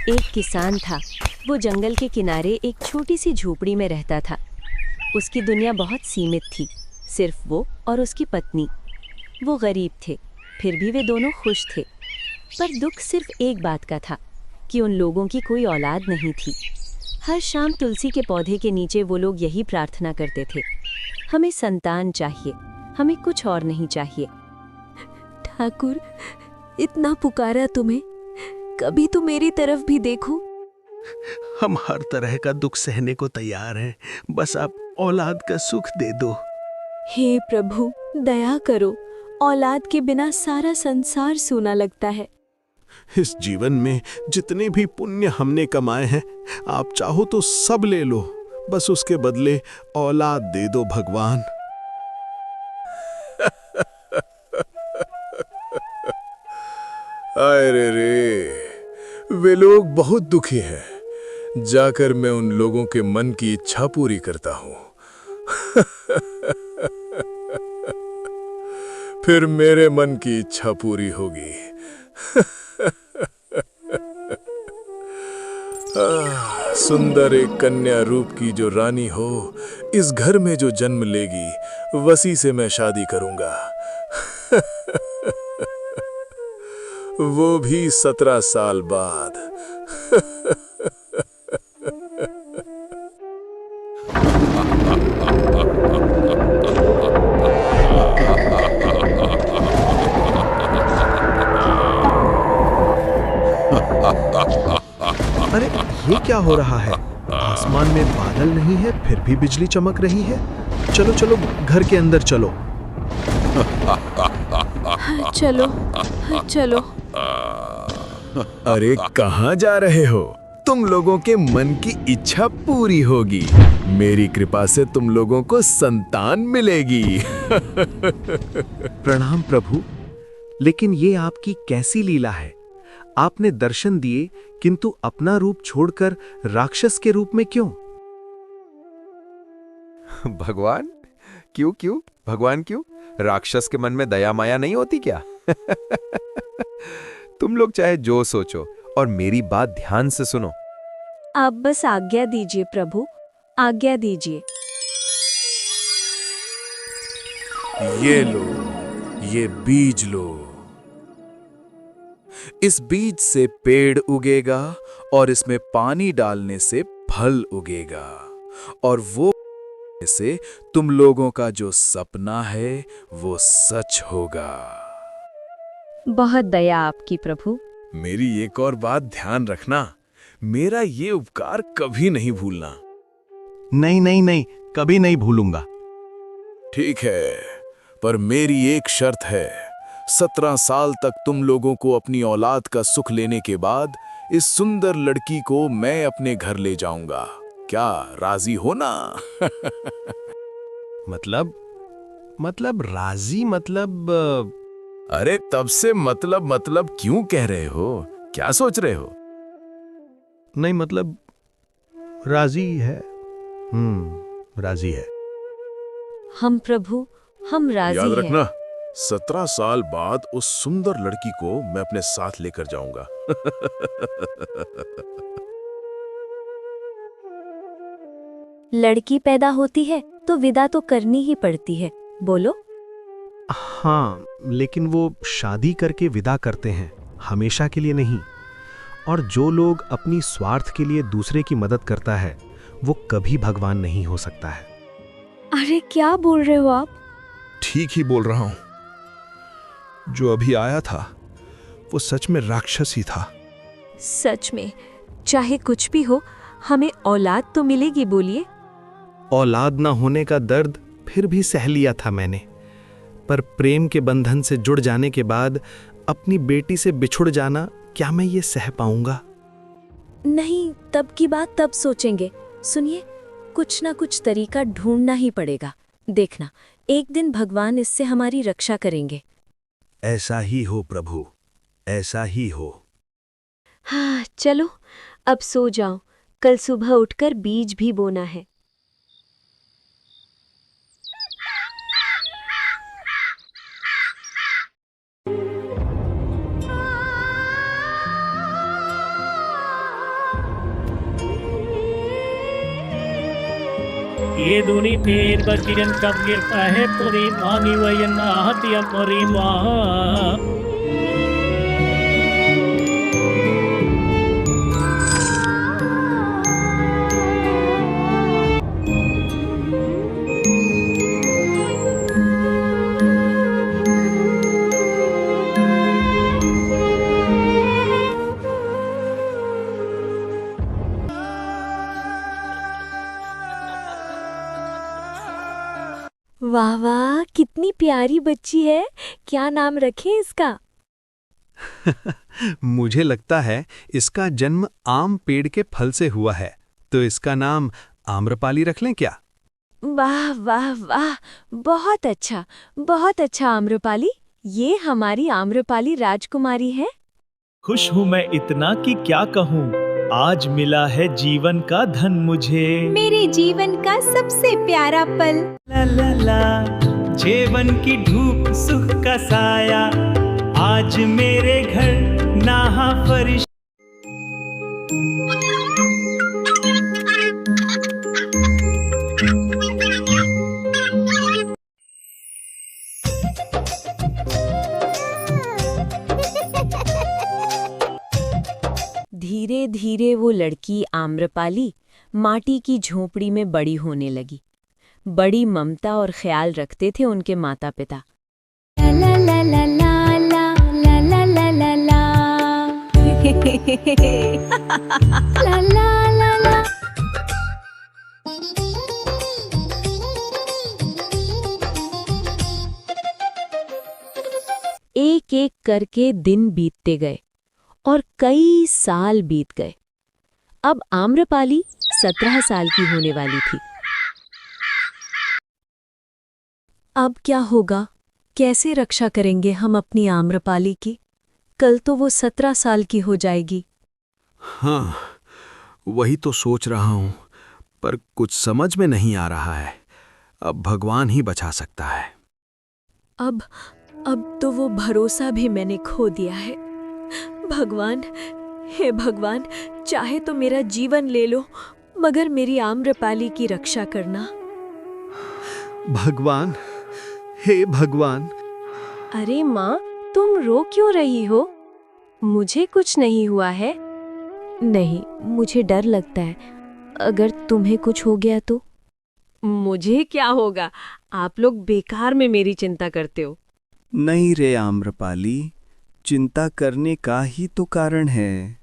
एक किसान था। वो जंगल के किनारे एक छोटी सी झोपड़ी में रहता था। उसकी दुनिया बहुत सीमित थी, सिर्फ वो और उसकी पत्नी। वो गरीब थे, फिर भी वे दोनों खुश थे। पर दुख सिर्फ एक बात का था कि उन लोगों की कोई औलाद नहीं थी। हर शाम तुलसी के पौधे के नीचे वो लोग यही प्रार्थना करते थे, हमें संतान चाहिए, हमें कुछ और नहीं चाहिए। ठाकुर, इतना पुकारा तुम्हें, कभी तो मेरी तरफ भी देखो। हम हर तरह का दुख सहने को तैयार हैं, बस आप औलाद का सुख दे दो। हे प्रभु, दया करो, औलाद के बिना सारा संसार सूना लगता है। इस जीवन में जितने भी पुण्य हमने कमाए हैं, आप चाहो तो सब ले लो, बस उसके बदले औलाद दे दो भगवान। अरे रे, वे लोग बहुत दुखी हैं। जाकर मैं उन लोगों के मन की इच्छा पूरी करता हूं। फिर मेरे मन की इच्छा पूरी होगी। सुंदर एक कन्या रूप की जो रानी हो, इस घर में जो जन्म लेगी, वसी से मैं शादी करूंगा। वो भी 17 साल बाद। अरे ये क्या हो रहा है? आसमान में बादल नहीं है, फिर भी बिजली चमक रही है। चलो चलो, घर के अंदर चलो। चलो चलो। अरे कहाँ जा रहे हो? तुम लोगों के मन की इच्छा पूरी होगी। मेरी कृपा से तुम लोगों को संतान मिलेगी। प्रणाम प्रभु, लेकिन ये आपकी कैसी लीला है? आपने दर्शन दिए, किंतु अपना रूप छोड़कर राक्षस के रूप में क्यों? भगवान क्यों क्यों भगवान क्यों? राक्षस के मन में दया माया नहीं होती क्या? तुम लोग चाहे जो सोचो, और मेरी बात ध्यान से सुनो। आप बस आज्ञा दीजिए प्रभु, आज्ञा दीजिए। ये लो, ये बीज लो। इस बीज से पेड़ उगेगा और इसमें पानी डालने से फल उगेगा, और वो से तुम लोगों का जो सपना है वो सच होगा। बहुत दया आपकी प्रभु। मेरी एक और बात ध्यान रखना, मेरा ये उपकार कभी नहीं भूलना। नहीं नहीं नहीं, कभी नहीं भूलूंगा। ठीक है, पर मेरी एक शर्त है। 17 साल तक तुम लोगों को अपनी औलाद का सुख लेने के बाद इस सुंदर लड़की को मैं अपने घर ले जाऊंगा। क्या राजी हो ना? मतलब राजी मतलब? अरे तब से मतलब क्यों कह रहे हो? क्या सोच रहे हो? नहीं मतलब राजी है। राजी है। हम प्रभु, हम राजी याद हैं। रखना, 17 साल बाद उस सुंदर लड़की को मैं अपने साथ लेकर जाऊंगा। लड़की पैदा होती है तो विदा तो करनी ही पड़ती है, बोलो। हाँ, लेकिन वो शादी करके विदा करते हैं, हमेशा के लिए नहीं। और जो लोग अपनी स्वार्थ के लिए दूसरे की मदद करता है, वो कभी भगवान नहीं हो सकता है। अरे क्या बोल रहे हो आप? ठीक ही बोल रहा हूं। जो अभी आया था वो सच में राक्षस ही था। सच में, चाहे कुछ भी हो, हमें औलाद तो मिलेगी, बोलिए। औलाद ना होने का दर्द फिर भी सह लिया था मैंने, पर प्रेम के बंधन से जुड़ जाने के बाद अपनी बेटी से बिछुड़ जाना, क्या मैं ये सह पाऊंगा? नहीं, तब की बात तब सोचेंगे। सुनिए, कुछ ना कुछ तरीका ढूंढना ही पड़ेगा। देखना, एक दिन भगवान इससे हमारी रक्षा करेंगे। ऐसा ही हो प्रभु, ऐसा ही हो। हाँ चलो, अब सो जाओ, कल सुबह उठकर बीज भी बोना है। ஏதுனி பேர் பக்கிரன் கவிர் பஹே பொறி மானி வயன் ஆஹத்திய பொறி மா वाह वाह, कितनी प्यारी बच्ची है। क्या नाम रखें इसका? मुझे लगता है इसका जन्म आम पेड़ के फल से हुआ है, तो इसका नाम आम्रपाली रख लें क्या? वाह वाह वाह, बहुत अच्छा आम्रपाली। ये हमारी आम्रपाली राजकुमारी है। खुश हूँ मैं इतना कि क्या कहूँ, आज मिला है जीवन का धन मुझे। मेरे जीवन का सबसे प्यारा पल। ला ला ला, जीवन की धूप सुख का साया, आज मेरे घर नहा फरिश। धीरे धीरे वो लड़की आम्रपाली माटी की झोपड़ी में बड़ी होने लगी। बड़ी ममता और ख्याल रखते थे उनके माता पिता। ला ला ला ला ला ला ला ला ला ला ला ला ला ला। एक एक करके दिन बीतते गए और कई साल बीत गए। अब आम्रपाली 17 साल की होने वाली थी। अब क्या होगा? कैसे रक्षा करेंगे हम अपनी आम्रपाली की? कल तो वो 17 साल की हो जाएगी। हाँ, वही तो सोच रहा हूं, पर कुछ समझ में नहीं आ रहा है। अब भगवान ही बचा सकता है। अब तो वो भरोसा भी मैंने खो दिया है। भगवान, हे भगवान, चाहे तो मेरा जीवन ले लो, मगर मेरी आम्रपाली की रक्षा करना। भगवान, हे भगवान। अरे माँ, तुम रो क्यों रही हो? मुझे कुछ नहीं हुआ है। नहीं, मुझे डर लगता है, अगर तुम्हें कुछ हो गया तो। मुझे क्या होगा? आप लोग बेकार में मेरी चिंता करते हो। नहीं रे आम्रपाली, चिंता करने का ही तो कारण है।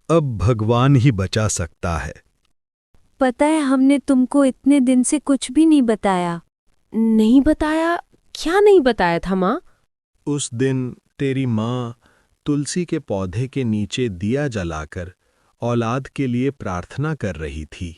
अब भगवान ही बचा सकता है। पता है, हमने तुमको इतने दिन से कुछ भी नहीं बताया। नहीं बताया? क्या नहीं बताया था माँ? उस दिन तेरी माँ तुलसी के पौधे के नीचे दिया जलाकर औलाद के लिए प्रार्थना कर रही थी।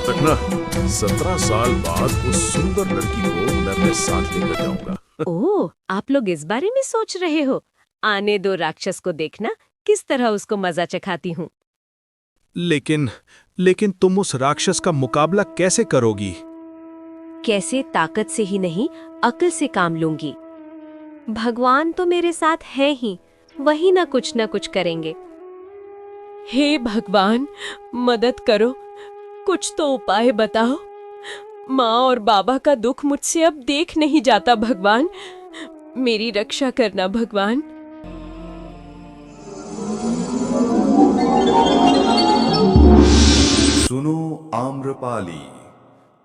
रखना, 17 साल बाद उस सुंदर लड़की को मैं अपने साथ लेकर जाऊंगा। ओह, आप लोग इस बारे में सोच रहे हो? आने दो, राक्षस को देखना किस तरह उसको मजा चखाती हूँ। लेकिन तुम उस राक्षस का मुकाबला कैसे करोगी? कैसे? ताकत से ही नहीं, अक्ल से काम लूंगी। भगवान तो मेरे साथ है ही, वही ना कुछ करेंगे। हे भगवान, मदद करो, कुछ तो उपाय बताओ। माँ और बाबा का दुख मुझसे अब देख नहीं जाता। भगवान, मेरी रक्षा करना भगवान। सुनो आम्रपाली,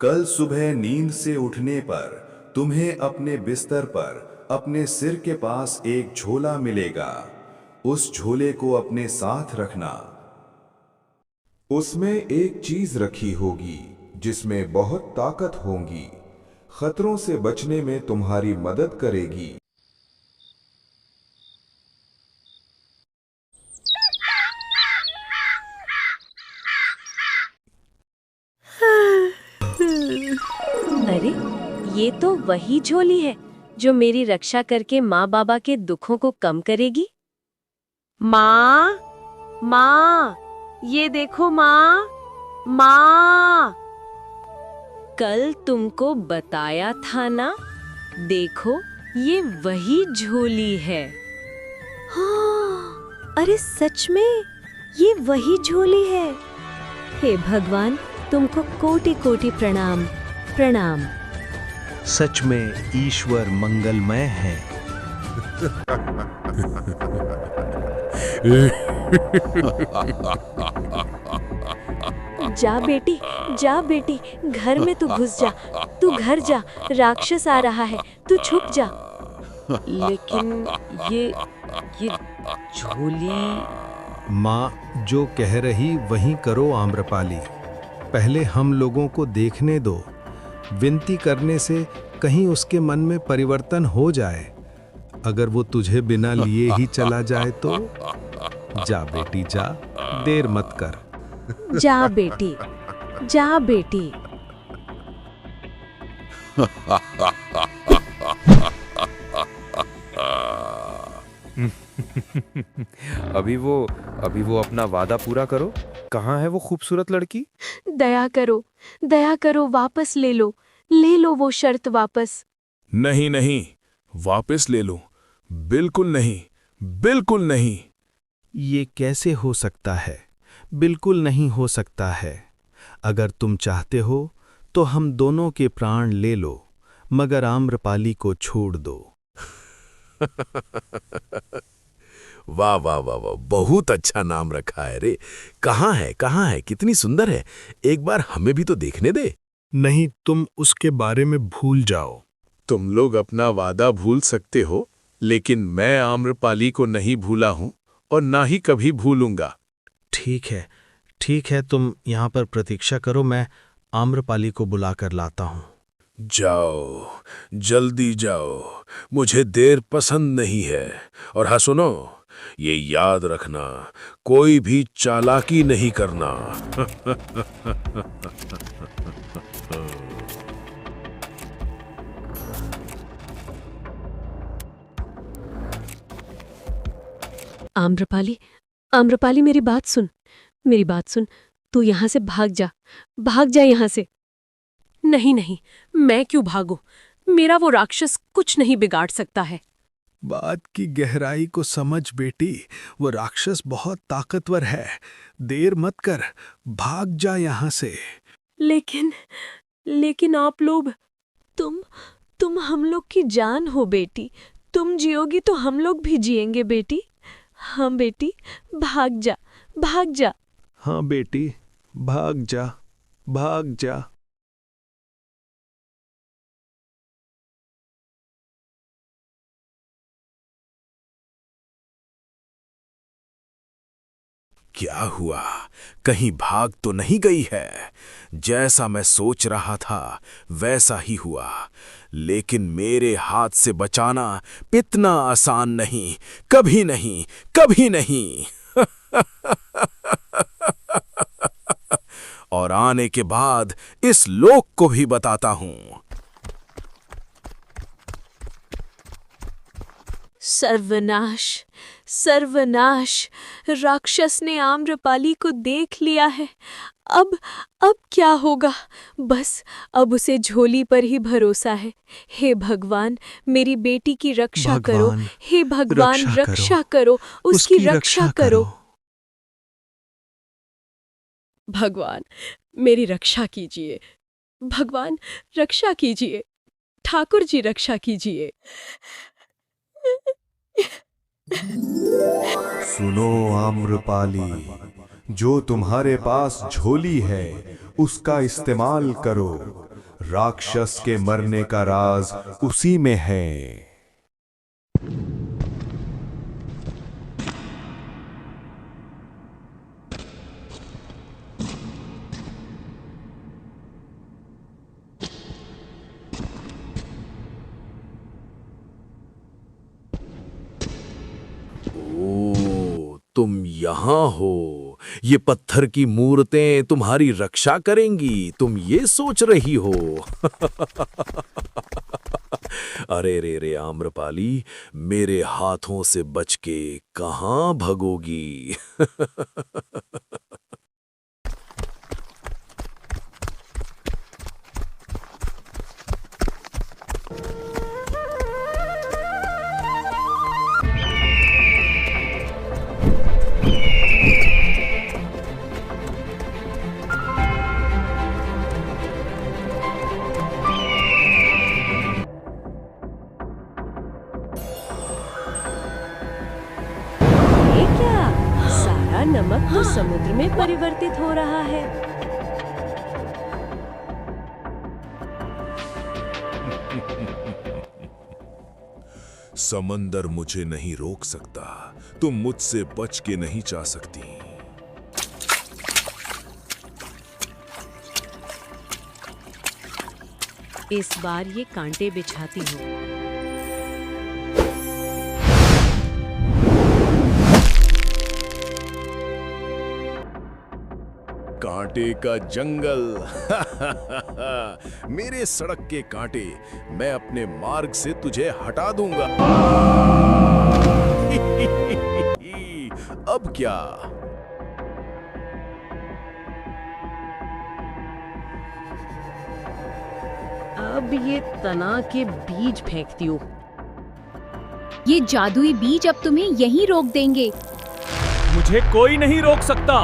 कल सुबह नींद से उठने पर तुम्हें अपने बिस्तर पर अपने सिर के पास एक झोला मिलेगा। उस झोले को अपने साथ रखना। उसमें एक चीज रखी होगी जिसमें बहुत ताकत होगी, खतरों से बचने में तुम्हारी मदद करेगी। ये तो वही झोली है जो मेरी रक्षा करके माँ बाबा के दुखों को कम करेगी। माँ, माँ, ये देखो माँ, माँ। कल तुमको बताया था ना, देखो ये वही झोली है। हाँ, अरे सच में ये वही झोली है। हे भगवान, तुमको कोटि कोटि प्रणाम, प्रणाम। सच में ईश्वर मंगलमय है। जा बेटी, जा बेटी, घर में तू घुस जा, तू घर जा, राक्षस आ रहा है, तू छुप जा। लेकिन ये झोली। माँ जो कह रही वही करो आम्रपाली। पहले हम लोगों को देखने दो। विनती करने से कहीं उसके मन में परिवर्तन हो जाए। अगर वो तुझे बिना लिए ही चला जाए तो जा बेटी जा, देर मत कर। जा बेटी, जा बेटी। अभी वो अपना वादा पूरा करो। कहाँ है वो खूबसूरत लड़की? दया करो, दया करो, वापस ले लो वो शर्त वापस। नहीं नहीं, वापस ले लो। बिल्कुल नहीं, बिल्कुल नहीं। ये कैसे हो सकता है? बिल्कुल नहीं हो सकता है। अगर तुम चाहते हो तो हम दोनों के प्राण ले लो, मगर आम्रपाली को छोड़ दो। वाह वाह वाह वाह, बहुत अच्छा नाम रखा है रे। कहाँ है, कितनी सुंदर है। एक बार हमें भी तो देखने दे। नहीं, तुम उसके बारे में भूल जाओ। तुम लोग अपना वादा भूल सकते हो, लेकिन मैं आम्रपाली को नहीं भूला हूं और ना ही कभी भूलूंगा। ठीक है, तुम यहाँ पर प्रतीक्षा करो, मैं आम्रपाली को बुलाकर लाता हूँ। जाओ, जल्दी जाओ, मुझे देर पसंद नहीं है। और हाँ सुनो, ये याद रखना, कोई भी चालाकी नहीं करना। आम्रपाली, आम्रपाली, मेरी बात सुन, तू यहाँ से भाग जा यहाँ से। नहीं नहीं, मैं क्यों भागूं? मेरा वो राक्षस कुछ नहीं बिगाड़ सकता है। बात की गहराई को समझ बेटी, वो राक्षस बहुत ताकतवर है। देर मत कर, भाग जा यहाँ से। लेकिन आप लोग, तुम हम लोग की जान हो बेटी। तुम जियोगी तो हम लोग भी जिएंगे बेटी। हाँ बेटी, भाग जा। हाँ बेटी, भाग जा। क्या हुआ? कहीं भाग तो नहीं गई है? जैसा मैं सोच रहा था वैसा ही हुआ, लेकिन मेरे हाथ से बचाना इतना आसान नहीं, कभी नहीं। और आने के बाद इस लोक को भी बताता हूं। सर्वनाश, राक्षस ने आम्रपाली को देख लिया है। अब क्या होगा? बस अब उसे झोली पर ही भरोसा है। हे भगवान, मेरी बेटी की रक्षा करो। हे भगवान, रक्षा करो, उसकी रक्षा करो। भगवान, मेरी रक्षा कीजिए। भगवान, रक्षा कीजिए। ठाकुर जी, रक्षा कीजिए। सुनो आम्रपाली, जो तुम्हारे पास झोली है उसका इस्तेमाल करो। राक्षस के मरने का राज उसी में है। तुम यहाँ हो, ये पत्थर की मूर्तें तुम्हारी रक्षा करेंगी, तुम ये सोच रही हो। अरे रे रे आम्रपाली, मेरे हाथों से बच के कहाँ भगोगी? ये क्या? सारा नमक तो समुद्र में परिवर्तित हो रहा है। समंदर मुझे नहीं रोक सकता, तुम मुझसे बच के नहीं जा सकती। इस बार ये कांटे बिछाती हूँ। कांटे का जंगल। मेरे सड़क के कांटे, मैं अपने मार्ग से तुझे हटा दूंगा। अब क्या? अब ये तना के बीज फेंकती हूँ। ये जादुई बीज अब तुम्हें यहीं रोक देंगे। मुझे कोई नहीं रोक सकता,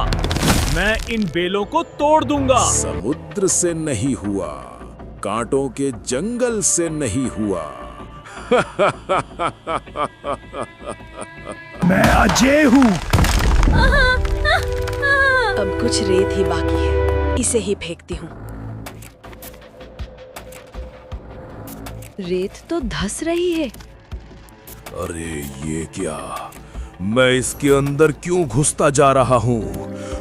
मैं इन बेलों को तोड़ दूंगा। समुद्र से नहीं हुआ, कांटों के जंगल से नहीं हुआ। मैं अजय हूँ। अब कुछ रेत ही बाकी है, इसे ही फेंकती हूँ। रेत तो धंस रही है। अरे ये क्या? मैं इसके अंदर क्यों घुसता जा रहा हूँ?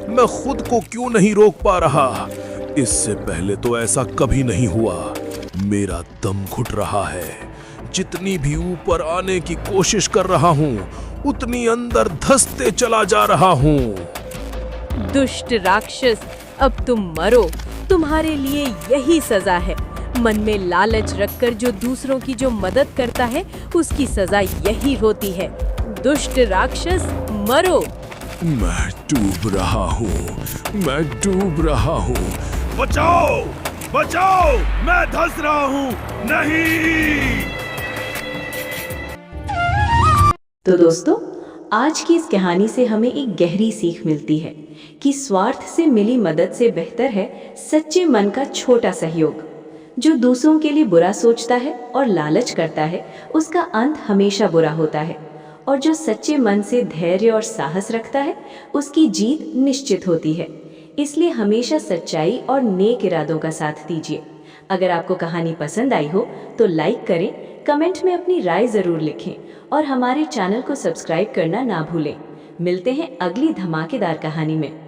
मैं खुद को क्यों नहीं रोक पा रहा? इससे पहले तो ऐसा कभी नहीं हुआ। मेरा दम घुट रहा है। जितनी भी ऊपर आने की कोशिश कर रहा हूँ, उतनी अंदर धंसते चला जा रहा हूँ। दुष्ट राक्षस, अब तुम मरो। तुम्हारे लिए यही सजा है। मन में लालच रखकर जो दूसरों की जो मदद करता है, उसकी सजा यही होती है। दुष्ट राक्षस, मरो। मैं डूब रहा हूँ, मैं डूब रहा हूँ। बचाओ, बचाओ, मैं धंस रहा हूँ। नहीं। तो दोस्तों, आज की इस कहानी से हमें एक गहरी सीख मिलती है कि स्वार्थ से मिली मदद से बेहतर है सच्चे मन का छोटा सहयोग। जो दूसरों के लिए बुरा सोचता है और लालच करता है, उसका अंत हमेशा बुरा होता है। और जो सच्चे मन से धैर्य और साहस रखता है, उसकी जीत निश्चित होती है। इसलिए हमेशा सच्चाई और नेक इरादों का साथ दीजिए। अगर आपको कहानी पसंद आई हो तो लाइक करें, कमेंट में अपनी राय ज़रूर लिखें और हमारे चैनल को सब्सक्राइब करना ना भूलें। मिलते हैं अगली धमाकेदार कहानी में।